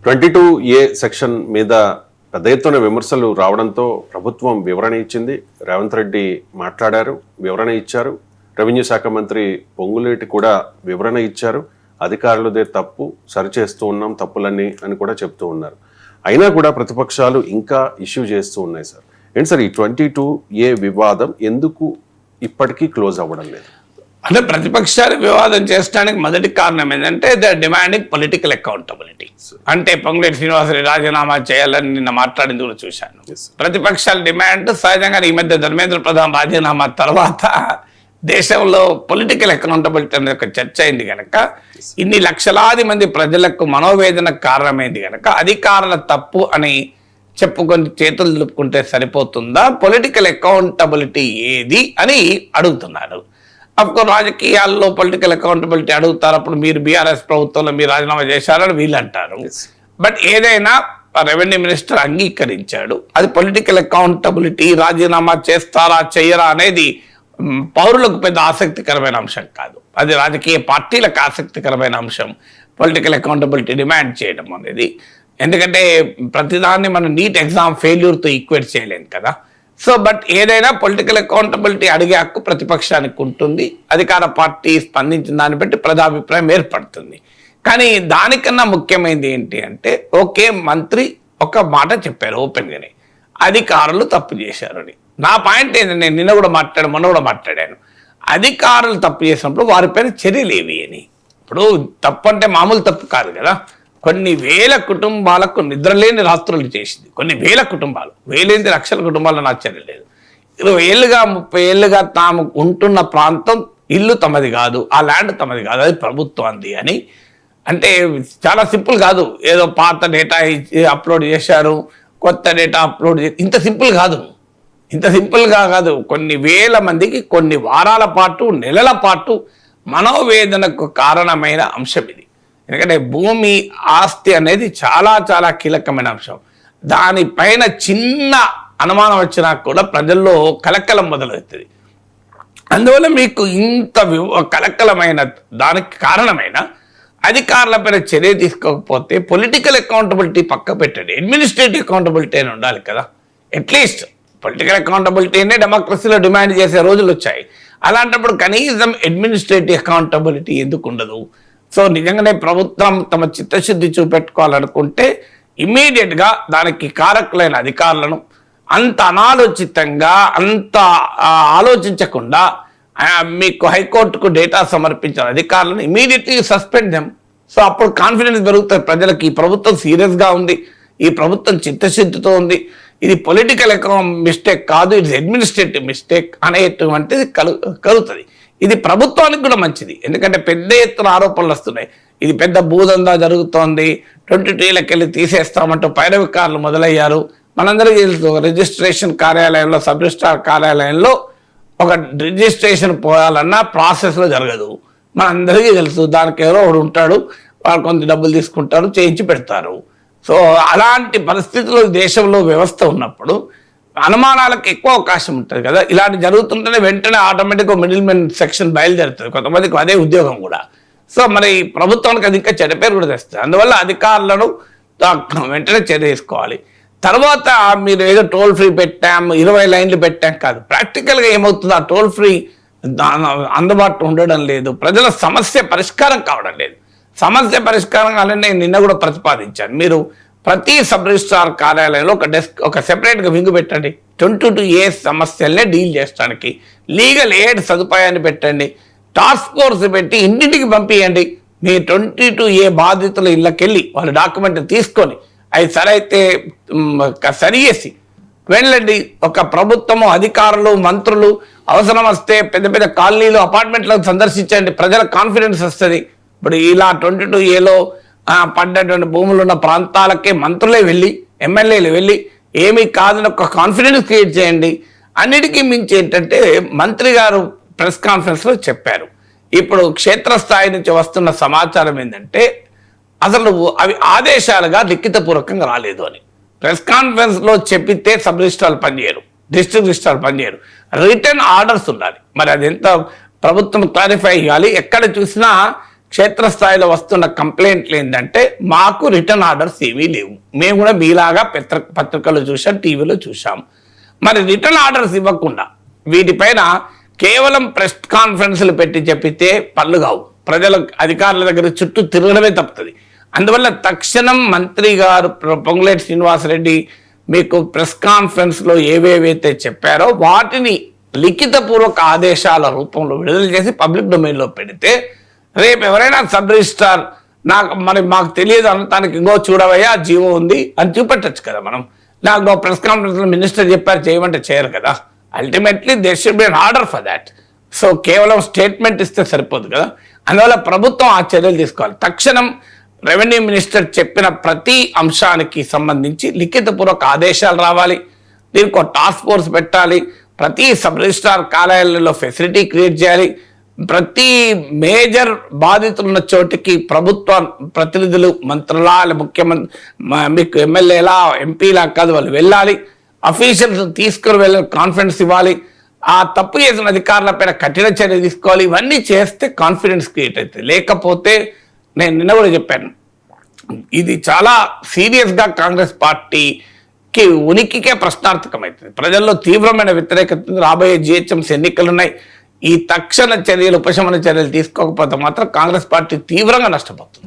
22A section మీద పెద్ద ఎత్తున విమర్శలు రావడంతో ప్రభుత్వం వివరణ ఇచ్చింది. రేవంత్ రెడ్డి మాట్లాడారు, వివరణ ఇచ్చారు. రెవెన్యూ శాఖ మంత్రి పొంగులేటి కూడా వివరణ ఇచ్చారు. అధికారులదే తప్పు, సరిచేస్తూ ఉన్నాం తప్పులన్నీ అని కూడా చెప్తూ ఉన్నారు. అయినా కూడా ప్రతిపక్షాలు ఇంకా ఇష్యూ చేస్తూ ఉన్నాయి సార్. ఏంటి సార్ ఈ 22A వివాదం ఎందుకు ఇప్పటికీ క్లోజ్ అవ్వడం లేదు? అంటే ప్రతిపక్షాలు వివాదం చేయడానికి మొదటి కారణం ఏంటంటే ద డిమాండింగ్ పొలిటికల్ అకౌంటబిలిటీ. అంటే పొంగులేటి శ్రీనివాసరెడ్డి రాజీనామా చేయాలని నిన్న మాట్లాడింది కూడా చూశాను. ప్రతిపక్షాల డిమాండ్ సహజంగా ఈ మధ్య ధర్మేంద్ర ప్రధాన్ రాజీనామా తర్వాత దేశంలో పొలిటికల్ అకౌంటబిలిటీ అనే ఒక చర్చ అయింది కనుక, ఇన్ని లక్షలాది మంది ప్రజలకు మనోవేదనకు కారణమైంది కనుక అధికారుల తప్పు అని చెప్పుకొని చేతులు దులుపుకుంటే సరిపోతుందా, పొలిటికల్ అకౌంటబిలిటీ ఏది అని అడుగుతున్నారు. అఫ్కోర్స్ రాజకీయాల్లో పొలిటికల్ అకౌంటబిలిటీ అడుగుతారు. అప్పుడు మీరు బీఆర్ఎస్ ప్రభుత్వంలో మీరు రాజీనామా చేశారని వీళ్ళు అంటారు. బట్ ఏదైనా రెవెన్యూ మినిస్టర్ అంగీకరించాడు. అది పొలిటికల్ అకౌంటబిలిటీ, రాజీనామా చేస్తారా చెయ్యరా అనేది పౌరులకు పెద్ద ఆసక్తికరమైన అంశం కాదు. అది రాజకీయ పార్టీలకు ఆసక్తికరమైన అంశం పొలిటికల్ అకౌంటబిలిటీ డిమాండ్ చేయడం అనేది. ఎందుకంటే ప్రతిదాన్ని మనం నీట్ ఎగ్జామ్ ఫెయిల్యూర్తో ఈక్వేట్ చేయలేం కదా. సో బట్ ఏదైనా పొలిటికల్ అకౌంటబిలిటీ అడిగే హక్కు ప్రతిపక్షానికి ఉంటుంది. అధికార పార్టీ స్పందించిన దాన్ని బట్టి ప్రజాభిప్రాయం ఏర్పడుతుంది. కానీ దానికన్నా ముఖ్యమైనది ఏంటి అంటే, ఓకే మంత్రి ఒక మాట చెప్పారు ఓపెన్గానే, అధికారులు తప్పు చేశారని. నా పాయింట్ ఏంటంటే, నేను నిన్న కూడా మొన్న కూడా మాట్లాడాను, అధికారులు తప్పు చేసినప్పుడు వారిపైన చర్యలు ఏవి అని. ఇప్పుడు తప్పు అంటే మామూలు తప్పు కాదు కదా. కొన్ని వేల కుటుంబాలకు నిద్రలేని రాత్రులు చేసింది. కొన్ని వేల కుటుంబాలు, వేలేంది లక్షల కుటుంబాలను ఆశ్చర్యం లేదు. 20 ఏళ్ళుగా 30 ఏళ్ళుగా తాము ఉంటున్న ప్రాంతం ఇల్లు తమది కాదు, ఆ ల్యాండ్ తమది కాదు, అది ప్రభుత్వంది అని. అంటే చాలా సింపుల్ కాదు. ఏదో పాత డేటా అప్లోడ్ చేశారు, కొత్త డేటా అప్లోడ్ ఇంత సింపుల్ కాదు. ఇంత సింపుల్గా కాదు. కొన్ని వేల మందికి కొన్ని వారాల పాటు, నెలల పాటు మనోవేదనకు కారణమైన అంశం ఇది. ఎందుకంటే భూమి ఆస్తి అనేది చాలా చాలా కీలకమైన అంశం. దానిపైన చిన్న అనుమానం వచ్చినా కూడా ప్రజల్లో కలకలం మొదలవుతుంది. అందువల్ల మీకు ఇంత కలకలమైన దానికి కారణమైన అధికారులపైన చర్య తీసుకోకపోతే పొలిటికల్ అకౌంటబిలిటీ పక్క పెట్టండి, అడ్మినిస్ట్రేటివ్ అకౌంటబిలిటీ అని ఉండాలి కదా. అట్లీస్ట్ పొలిటికల్ అకౌంటబిలిటీనే డెమోక్రసీలో డిమాండ్ చేసే రోజులు వచ్చాయి. అలాంటప్పుడు కనీసం అడ్మినిస్ట్రేటివ్ అకౌంటబిలిటీ ఎందుకు ఉండదు? సో నిజంగానే ప్రభుత్వం తమ చిత్తశుద్ధి చూపెట్టుకోవాలనుకుంటే ఇమ్మీడియట్గా దానికి కారకులైన అధికారులను అంత అనాలోచితంగా, అంత ఆలోచించకుండా మీకు హైకోర్టుకు డేటా సమర్పించిన అధికారులను ఇమ్మీడియట్లీ సస్పెండ్ దెమ్. సో అప్పుడు కాన్ఫిడెన్స్ పెరుగుతుంది ప్రజలకు. ఈ ప్రభుత్వం సీరియస్గా ఉంది, ఈ ప్రభుత్వం చిత్తశుద్ధితో ఉంది, ఇది పొలిటికల్ మిస్టేక్ కాదు, ఇది అడ్మినిస్ట్రేటివ్ మిస్టేక్ అనేటువంటిది కలుగుతుంది. ఇది ప్రభుత్వానికి కూడా మంచిది. ఎందుకంటే పెద్ద ఎత్తున ఆరోపణలు వస్తున్నాయి, ఇది పెద్ద భూదందా జరుగుతోంది, 22Aలకు వెళ్ళి తీసేస్తామంటూ పైరవికారులు మొదలయ్యారు. మనందరికీ తెలుసు, రిజిస్ట్రేషన్ కార్యాలయంలో, సబ్ రిజిస్ట్రార్ కార్యాలయంలో ఒక రిజిస్ట్రేషన్ పోయాలన్నా ప్రాసెస్లో జరగదు. మనందరికీ తెలుసు. దానికి ఎవరో ఒకడు ఉంటాడు, వాళ్ళు కొంత డబ్బులు తీసుకుంటారు, చేయించి పెడతారు. సో అలాంటి పరిస్థితుల్లో దేశంలో వ్యవస్థ ఉన్నప్పుడు అనుమానాలకు ఎక్కువ అవకాశం ఉంటుంది కదా. ఇలాంటి జరుగుతుంటేనే వెంటనే ఆటోమేటిక్గా మిడిల్ మెన్ సెక్షన్ బయలుదేరుతుంది. కొంతమందికి అదే ఉద్యోగం కూడా. సో మరి ప్రభుత్వానికి అది ఇంకా చెడ్డ పేరు కూడా తెస్తుంది. అందువల్ల అధికారులను వెంటనే చర్య తీసుకోవాలి. తర్వాత మీరు ఏదో టోల్ ఫ్రీ పెట్టాం, 20 లైన్లు పెట్టాం కాదు. ప్రాక్టికల్గా ఏమవుతుంది, ఆ టోల్ ఫ్రీ అందుబాటులో ఉండడం లేదు, ప్రజల సమస్య పరిష్కారం కావడం లేదు. సమస్య పరిష్కారం కావాలని నేను నిన్న కూడా ప్రతిపాదించాను. మీరు ప్రతి సబ్ రిజిస్ట్రార్ కార్యాలయంలో ఒక డెస్క్, ఒక సెపరేట్గా వింగు పెట్టండి 22A సమస్యలనే డీల్ చేయడానికి. లీగల్ ఎయిడ్ సదుపాయాన్ని పెట్టండి, టాస్క్ ఫోర్స్ పెట్టి ఇంటింటికి పంపించండి. మీ 22A బాధితుల ఇళ్ళకెళ్ళి వాళ్ళ డాక్యుమెంట్ తీసుకొని అవి సరైతే సరిచేసి వెళ్ళండి. ఒక ప్రభుత్వము, అధికారులు, మంత్రులు అవసరం వస్తే పెద్ద పెద్ద కాలనీలు, అపార్ట్మెంట్లకు సందర్శించండి, ప్రజల కాన్ఫిడెన్స్ వస్తుంది. ఇప్పుడు ఇలా 22Aలో పడ్డటువంటి భూములు ఉన్న ప్రాంతాలకే మంత్రులే వెళ్ళి, ఎమ్మెల్యేలు వెళ్ళి ఏమీ కాదని ఒక కాన్ఫిడెన్స్ క్రియేట్ చేయండి. అన్నిటికీ మించి ఏంటంటే మంత్రి గారు ప్రెస్ కాన్ఫరెన్స్లో చెప్పారు, ఇప్పుడు క్షేత్రస్థాయి నుంచి వస్తున్న సమాచారం ఏంటంటే అసలు అవి ఆదేశాలుగా లిఖితపూర్వకంగా రాలేదు అని. ప్రెస్ కాన్ఫరెన్స్లో చెప్పితే సబ్ రిజిస్ట్రార్లు పనిచేయరు, డిస్ట్రిక్ట్ రిజిస్ట్రార్లు పనిచేయరు, రిటర్న్ ఆర్డర్స్ ఉండాలి. మరి అది ఎంత ప్రభుత్వం క్లారిఫై చేయాలి. ఎక్కడ చూసినా క్షేత్రస్థాయిలో వస్తున్న కంప్లైంట్లు ఏంటంటే మాకు రిటర్న్ ఆర్డర్స్ ఏమీ లేవు, మేము కూడా మీలాగా పత్రికలు చూసాం, టీవీలో చూసాం. మరి రిటర్న్ ఆర్డర్స్ ఇవ్వకుండా వీటిపైన కేవలం ప్రెస్ కాన్ఫరెన్స్లు పెట్టి చెప్పితే పనులు కావు, ప్రజల అధికారుల దగ్గర చుట్టూ తిరగడమే తప్పుతుంది. అందువల్ల తక్షణం మంత్రి గారు పొంగులేటి శ్రీనివాసరెడ్డి మీకు ప్రెస్ కాన్ఫరెన్స్లో ఏవేవైతే చెప్పారో వాటిని లిఖితపూర్వక ఆదేశాల రూపంలో విడుదల చేసి పబ్లిక్ డొమైన్లో పెడితే రేపు ఎవరైనా సబ్ రిజిస్ట్రార్ మాకు తెలియదు అనటానికి ఇంకో చూడవయ్యా జీవో ఉంది అని చూపెట్టచ్చు కదా. నాకు ప్రెస్ కాన్ఫరెన్స్లో మినిస్టర్ చెప్పారు చేయమంటే చేయరు కదా. Ultimately there should be an order for that. So కేవలం స్టేట్మెంట్ ఇస్తే సరిపోదు కదా. అందువల్ల ప్రభుత్వం ఆ చర్యలు తీసుకోవాలి. తక్షణం రెవెన్యూ మినిస్టర్ చెప్పిన ప్రతి అంశానికి సంబంధించి లిఖితపూర్వక ఆదేశాలు రావాలి. దీనికి ఒక టాస్క్ ఫోర్స్ పెట్టాలి. ప్రతి సబ్ రిజిస్ట్రార్ కార్యాలయాల్లో ఫెసిలిటీ క్రియేట్ చేయాలి. ప్రతి మేజర్ బాధితులున్న చోటికి ప్రభుత్వ ప్రతినిధులు, మంత్రులా, ముఖ్యమంత్రి, మీకు ఎమ్మెల్యేలా, ఎంపీలా కాదు, వాళ్ళు వెళ్ళాలి. అఫీషియల్స్ తీసుకుని వెళ్ళి కాన్ఫిడెన్స్ ఇవ్వాలి. ఆ తప్పు చేసిన అధికారులపైన కఠిన చర్య తీసుకోవాలి. ఇవన్నీ చేస్తే కాన్ఫిడెన్స్ క్రియేట్ అవుతుంది. లేకపోతే నేను నిన్న కూడా చెప్పాను, ఇది చాలా సీరియస్గా కాంగ్రెస్ పార్టీకి ఉనికికే ప్రశ్నార్థకమవుతుంది. ప్రజల్లో తీవ్రమైన వ్యతిరేకత. రాబోయే జిహెచ్ఎంసీ ఎన్నికలు ఉన్నాయి. ఈ తక్షణ చర్యలు, ఉపశమన చర్యలు తీసుకోకపోతే మాత్రం కాంగ్రెస్ పార్టీ తీవ్రంగా నష్టపోతుంది.